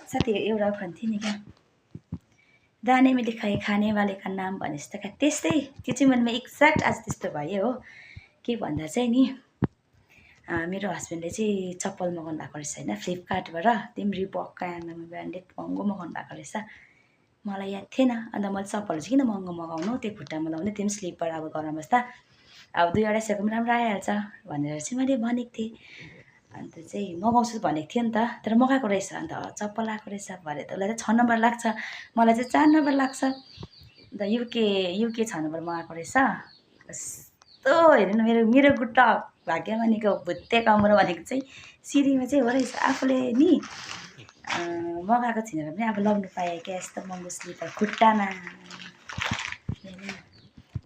साथी एउटा भन्थेँ नि क्या, दाने में लिखाए खाने वाले का नाम भने जस्तो क्या, त्यस्तै त्यो चाहिँ मनमा एक्ज्याक्ट आज त्यस्तो भयो हो। के भन्दा चाहिँ नि मेरो हस्बेन्डले चाहिँ चप्पल मगाउनु भएको रहेछ होइन फ्लिपकार्टबाट, त्यो पनि रिबकका आमामा ब्रान्डेड महँगो मगाउनु भएको रहेछ। मलाई याद थिएन, अन्त मैले चप्पलहरू चाहिँ किन महँगो मगाउनु, त्यो खुट्टामा लाउने त्यो पनि स्लिपर, अब घरमा बस्दा अब 200-250 पनि राम्रो आइहाल्छ भनेर चाहिँ मैले भनेको थिएँ। अन्त चाहिँ मगाउँछु भनेको थिएँ नि त, तर मगाएको रहेछ। अन्त चप्पल आएको रहेछ भरे त उसलाई चाहिँ 6 नम्बर लाग्छ, मलाई चाहिँ 4 नम्बर लाग्छ। अन्त युके 6 नम्बर मगाएको रहेछ। कस्तो हेर्नु न, मेरो खुट्टा भाग्यमानीको भुत्ते कमरो भनेको चाहिँ सिडीमा चाहिँ हो रहेछ। आफूले नि मगाएको थिएन भने अब लाउनु पाएँ क्या यस्तो महँगो स्लिपर खुट्टामा।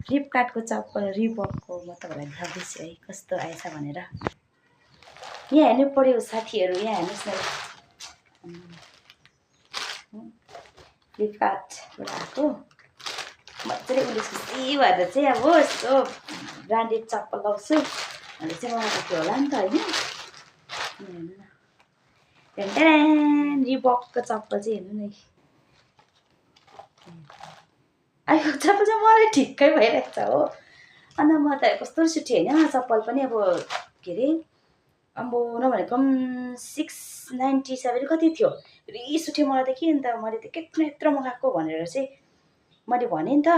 फ्लिपकार्टको चप्पल रिबकको म तपाईँलाई देखाउँदैछु है कस्तो आएछ भनेर। यहाँ हेर्नु पऱ्यो साथीहरू, यहाँ हेर्नुहोस् न, फ्लिपकार्टबाट आएको मजाले उसले खुसी भएर चाहिँ अब यस्तो ब्रान्डेड चप्पल लाउँछु भनेर चाहिँ मगाएको थियो होला नि त होइन। हेर्नु न, टेन्टेन रिबकको चप्पल चाहिँ हेर्नु न, यो चप्पल चाहिँ मलाई ठिक्कै भइरहेको छ हो। अन्त म त कस्तो सुठी होइन चप्पल पनि, अब के अरे अब नभनेको पनि 697 कति थियो, रिस उठ्यो मलाई त कि। अन्त मैले त किन यत्रो मगाएको भनेर चाहिँ मैले भनेँ नि त।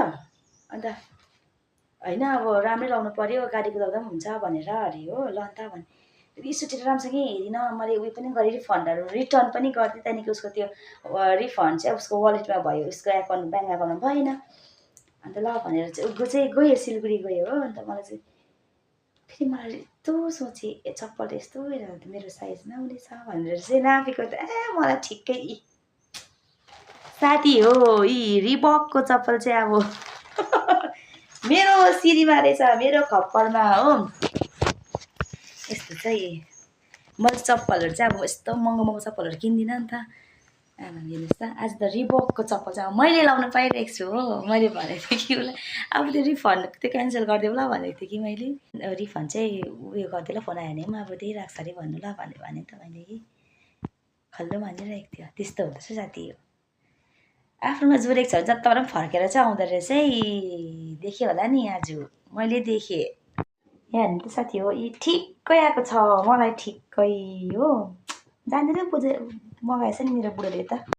अन्त होइन अब राम्रै लाउनु पऱ्यो, गाडी कुदाउँदा पनि हुन्छ भनेर अरे हो, ल अन्त भने रिस उठेर राम्रोसँगै हेरिनँ मैले, उयो पनि गरेँ रिफन्डहरू रिटर्न पनि गरिदिएँ। त्यहाँदेखि उसको त्यो रिफन्ड चाहिँ उसको वालेटमा भयो, उसको एकाउन्ट ब्याङ्क एकाउन्टमा भएन। अन्त ल भनेर चाहिँ ऊ चाहिँ गयो, सिलगढी गयो हो। अन्त मलाई चाहिँ फेरि मलाई यस्तो सोचेँ चप्पल यस्तो हेरेर त मेरो साइजमा हुनेछ भनेर चाहिँ नापेको त मलाई ठिक्कै साथी हो। यी रिबकको चप्पल चाहिँ अब मेरो सिडीमा रहेछ, मेरो खप्परमा हो। यस्तो चाहिँ मैले चप्पलहरू चाहिँ अब यस्तो महँगो महँगो चप्पलहरू किन्दिनँ नि त। हेर्नुहोस् त आज त रिबकको चप्पल चाहिँ अब मैले लाउनु पाइरहेको छु हो। मैले भनेको थिएँ कि उसलाई अब त्यो रिफन्ड त्यो क्यान्सल गरिदेऊ ल भनेको थिएँ कि मैले, रिफन्ड चाहिँ उयो गरिदिएँ ल, फोन आयो भने पनि अब त्यही राख्छ अरे भन्नु ल भने नि त मैले कि खल्लो भनिरहेको थियो। त्यस्तो हुँदो रहेछ साथी हो, आफ्नोमा जुरेको छ जताबाट पनि फर्केर चाहिँ आउँदो रहेछ है। देखेँ होला नि आज मैले देखेँ। यहाँ हेर्नु त साथी हो, यी ठिक्कै आएको छ मलाई ठिक्कै हो। जान्दैन मगाएछ नि मेरो बुढोले त।